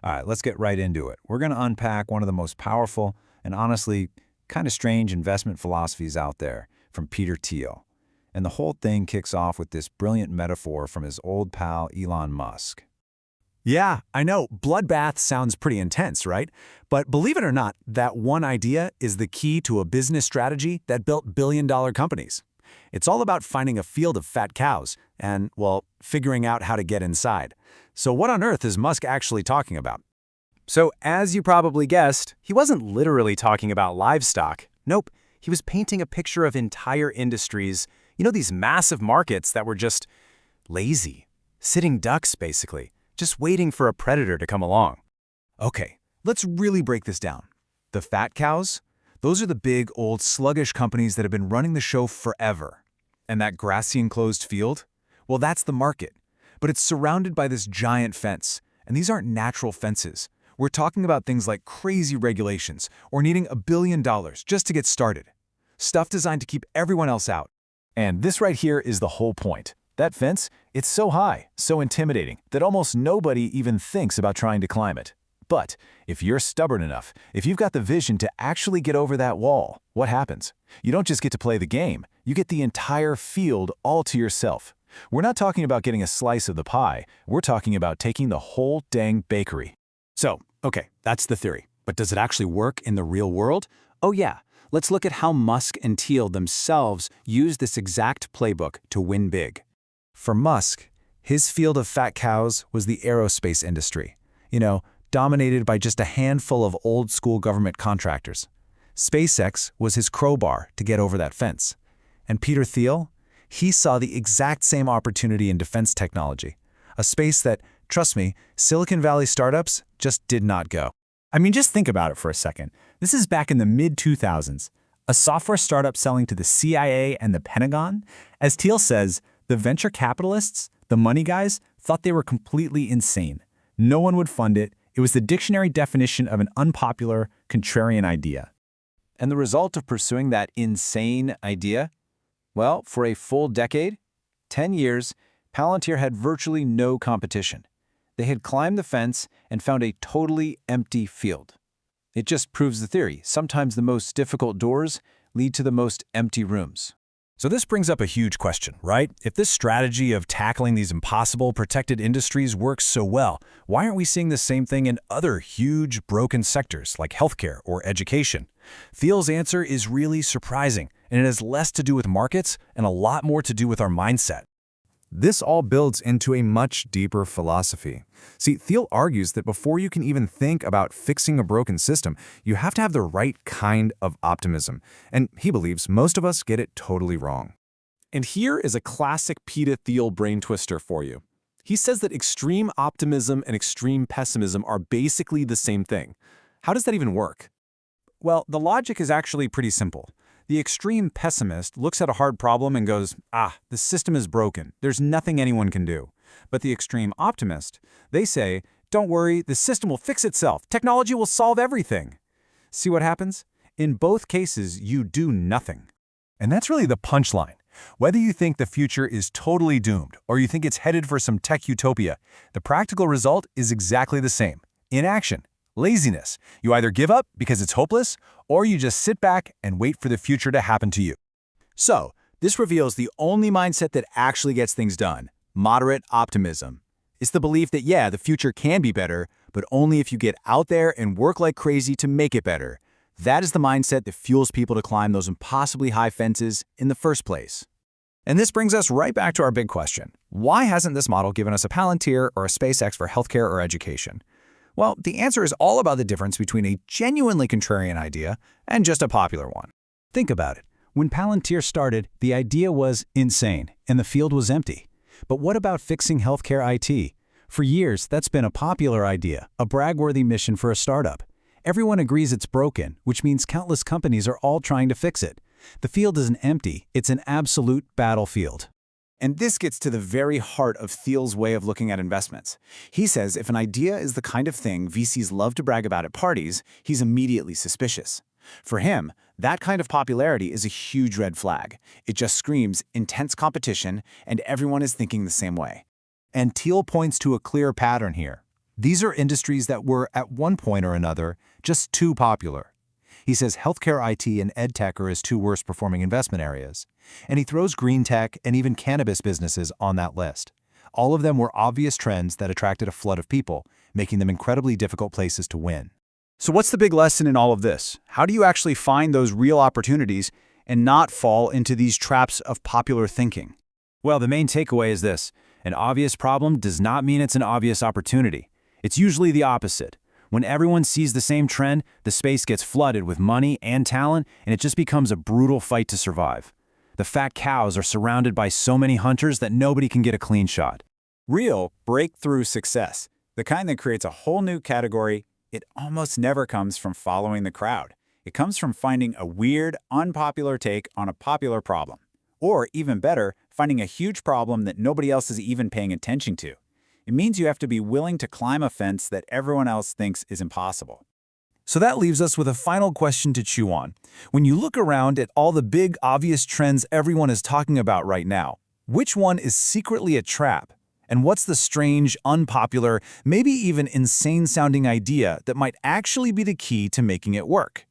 All right, let's get right into it. We're going to unpack one of the most powerful and honestly kind of strange investment philosophies out there from Peter Thiel. And the whole thing kicks off with this brilliant metaphor from his old pal Elon Musk. Yeah, I know. Bloodbath sounds pretty intense, right? But believe it or not, that one idea is the key to a business strategy that built billion-dollar companies. It's all about finding a field of fat cows and, well, figuring out how to get inside. So what on earth is Musk actually talking about? So, as you probably guessed, he wasn't literally talking about livestock. Nope, he was painting a picture of entire industries, these massive markets that were just lazy, sitting ducks, basically, just waiting for a predator to come along. Okay, let's really break this down. The fat cows? Those are the big, old, sluggish companies that have been running the show forever. And that grassy enclosed field? Well, that's the market. But it's surrounded by this giant fence. And these aren't natural fences. We're talking about things like crazy regulations or needing $1 billion just to get started. Stuff designed to keep everyone else out. And this right here is the whole point. That fence, it's so high, so intimidating, that almost nobody even thinks about trying to climb it. But if you're stubborn enough, if you've got the vision to actually get over that wall, what happens? You don't just get to play the game, you get the entire field all to yourself. We're not talking about getting a slice of the pie, we're talking about taking the whole dang bakery. So, okay, that's the theory. But does it actually work in the real world? Oh yeah, let's look at how Musk and Thiel themselves used this exact playbook to win big. For Musk, his field of fat cows was the aerospace industry, dominated by just a handful of old-school government contractors. SpaceX was his crowbar to get over that fence. And Peter Thiel? He saw the exact same opportunity in defense technology, a space that, trust me, Silicon Valley startups just did not go. I mean, just think about it for a second. This is back in the mid-2000s. A software startup selling to the CIA and the Pentagon? As Thiel says, the venture capitalists, the money guys, thought they were completely insane. No one would fund it. It was the dictionary definition of an unpopular, contrarian idea. And the result of pursuing that insane idea? Well, for a full decade, 10 years, Palantir had virtually no competition. They had climbed the fence and found a totally empty field. It just proves the theory. Sometimes the most difficult doors lead to the most empty rooms. So this brings up a huge question, right? If this strategy of tackling these impossible protected industries works so well, why aren't we seeing the same thing in other huge broken sectors like healthcare or education? Thiel's answer is really surprising, and it has less to do with markets and a lot more to do with our mindset. This all builds into a much deeper philosophy. See, Thiel argues that before you can even think about fixing a broken system, you have to have the right kind of optimism. And he believes most of us get it totally wrong. And here is a classic Peter Thiel brain twister for you. He says that extreme optimism and extreme pessimism are basically the same thing. How does that even work? Well, the logic is actually pretty simple. The extreme pessimist looks at a hard problem and goes, the system is broken. There's nothing anyone can do. But the extreme optimist, they say, don't worry, the system will fix itself. Technology will solve everything. See what happens? In both cases, you do nothing. And that's really the punchline. Whether you think the future is totally doomed or you think it's headed for some tech utopia, the practical result is exactly the same. Inaction. Laziness. You either give up because it's hopeless, or you just sit back and wait for the future to happen to you. So, this reveals the only mindset that actually gets things done: moderate optimism. It's the belief that, yeah, the future can be better, but only if you get out there and work like crazy to make it better. That is the mindset that fuels people to climb those impossibly high fences in the first place. And this brings us right back to our big question. Why hasn't this model given us a Palantir or a SpaceX for healthcare or education? Well, the answer is all about the difference between a genuinely contrarian idea and just a popular one. Think about it. When Palantir started, the idea was insane, and the field was empty. But what about fixing healthcare IT? For years, that's been a popular idea, a brag-worthy mission for a startup. Everyone agrees it's broken, which means countless companies are all trying to fix it. The field isn't empty, it's an absolute battlefield. And this gets to the very heart of Thiel's way of looking at investments. He says if an idea is the kind of thing VCs love to brag about at parties, he's immediately suspicious. For him, that kind of popularity is a huge red flag. It just screams intense competition, and everyone is thinking the same way. And Thiel points to a clear pattern here. These are industries that were, at one point or another, just too popular. He says healthcare, IT, and edtech are his two worst performing investment areas. And he throws green tech and even cannabis businesses on that list. All of them were obvious trends that attracted a flood of people, making them incredibly difficult places to win. So what's the big lesson in all of this? How do you actually find those real opportunities and not fall into these traps of popular thinking? Well, the main takeaway is this. An obvious problem does not mean it's an obvious opportunity. It's usually the opposite. When everyone sees the same trend, the space gets flooded with money and talent, and it just becomes a brutal fight to survive. The fat cows are surrounded by so many hunters that nobody can get a clean shot. Real breakthrough success, the kind that creates a whole new category, it almost never comes from following the crowd. It comes from finding a weird, unpopular take on a popular problem. Or, even better, finding a huge problem that nobody else is even paying attention to. It means you have to be willing to climb a fence that everyone else thinks is impossible. So that leaves us with a final question to chew on. When you look around at all the big, obvious trends everyone is talking about right now, which one is secretly a trap? And what's the strange, unpopular, maybe even insane-sounding idea that might actually be the key to making it work?